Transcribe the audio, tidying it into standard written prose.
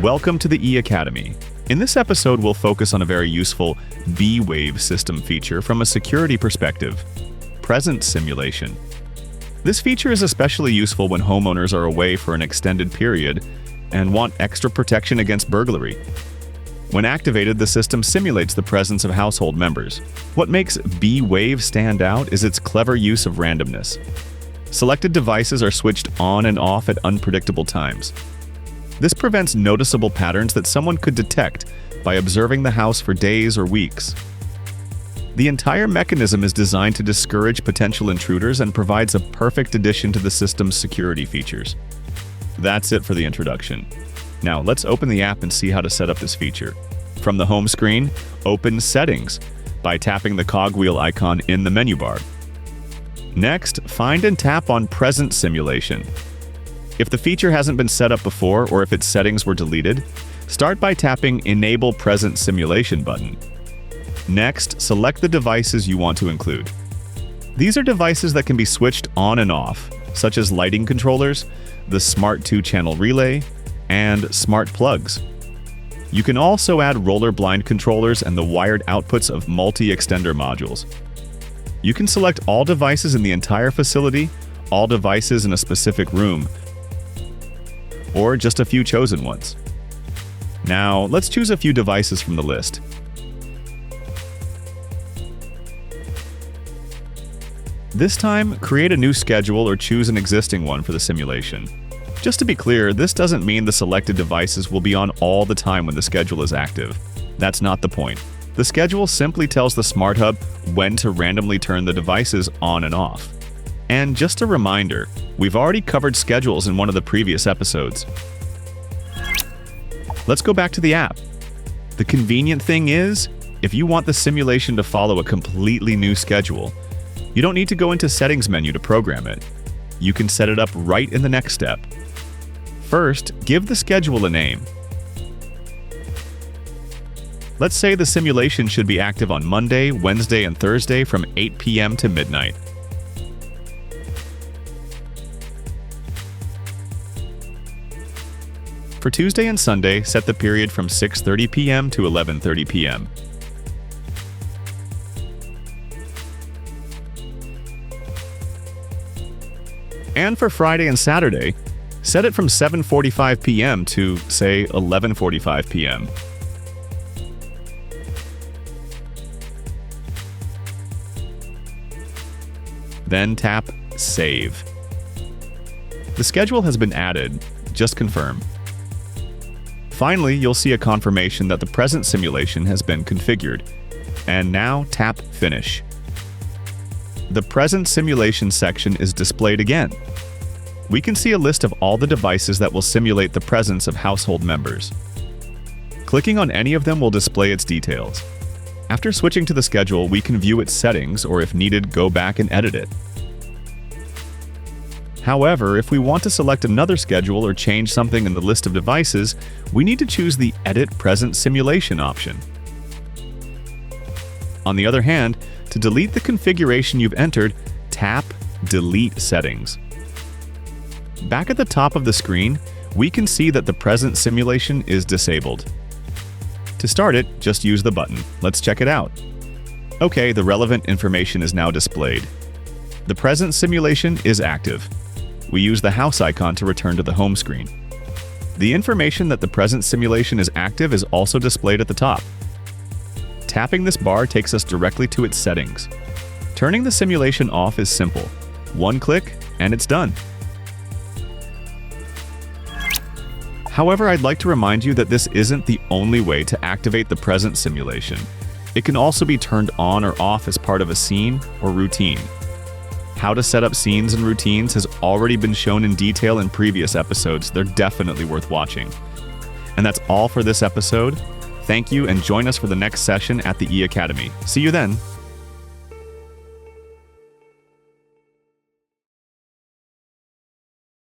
Welcome to the E-Academy. In this episode, we'll focus on a very useful BEWAVE system feature from a security perspective: presence simulation. This feature is especially useful when homeowners are away for an extended period and want extra protection against burglary. When activated, the system simulates the presence of household members. What makes BEWAVE stand out is its clever use of randomness. Selected devices are switched on and off at unpredictable times. This prevents noticeable patterns that someone could detect by observing the house for days or weeks. The entire mechanism is designed to discourage potential intruders and provides a perfect addition to the system's security features. That's it for the introduction. Now let's open the app and see how to set up this feature. From the home screen, open Settings by tapping the cogwheel icon in the menu bar. Next, find and tap on Presence Simulation. If the feature hasn't been set up before or if its settings were deleted, start by tapping Enable Presence Simulation button. Next, select the devices you want to include. These are devices that can be switched on and off, such as lighting controllers, the smart 2-channel relay, and smart plugs. You can also add roller blind controllers and the wired outputs of multi-extender modules. You can select all devices in the entire facility, all devices in a specific room, or just a few chosen ones. Now, let's choose a few devices from the list. This time, create a new schedule or choose an existing one for the simulation. Just to be clear, this doesn't mean the selected devices will be on all the time when the schedule is active. That's not the point. The schedule simply tells the Smart Hub when to randomly turn the devices on and off. And just a reminder, we've already covered schedules in one of the previous episodes. Let's go back to the app. The convenient thing is, if you want the simulation to follow a completely new schedule, you don't need to go into Settings menu to program it. You can set it up right in the next step. First, give the schedule a name. Let's say the simulation should be active on Monday, Wednesday, and Thursday from 8 p.m. to midnight. For Tuesday and Sunday, set the period from 6:30 p.m. to 11:30 p.m. And for Friday and Saturday, set it from 7:45 p.m. to, say, 11:45 p.m. Then tap Save. The schedule has been added. Just confirm. Finally, you'll see a confirmation that the presence simulation has been configured. And now tap Finish. The presence simulation section is displayed again. We can see a list of all the devices that will simulate the presence of household members. Clicking on any of them will display its details. After switching to the schedule, we can view its settings, or if needed, go back and edit it. However, if we want to select another schedule or change something in the list of devices, we need to choose the Edit Presence Simulation option. On the other hand, to delete the configuration you've entered, tap Delete Settings. Back at the top of the screen, we can see that the presence simulation is disabled. To start it, just use the button. Let's check it out. Okay, the relevant information is now displayed. The presence simulation is active. We use the house icon to return to the home screen. The information that the presence simulation is active is also displayed at the top. Tapping this bar takes us directly to its settings. Turning the simulation off is simple. One click, and it's done. However, I'd like to remind you that this isn't the only way to activate the presence simulation. It can also be turned on or off as part of a scene or routine. How to set up scenes and routines has already been shown in detail in previous episodes. They're definitely worth watching. And that's all for this episode. Thank you, and join us for the next session at the E-Academy. See you then!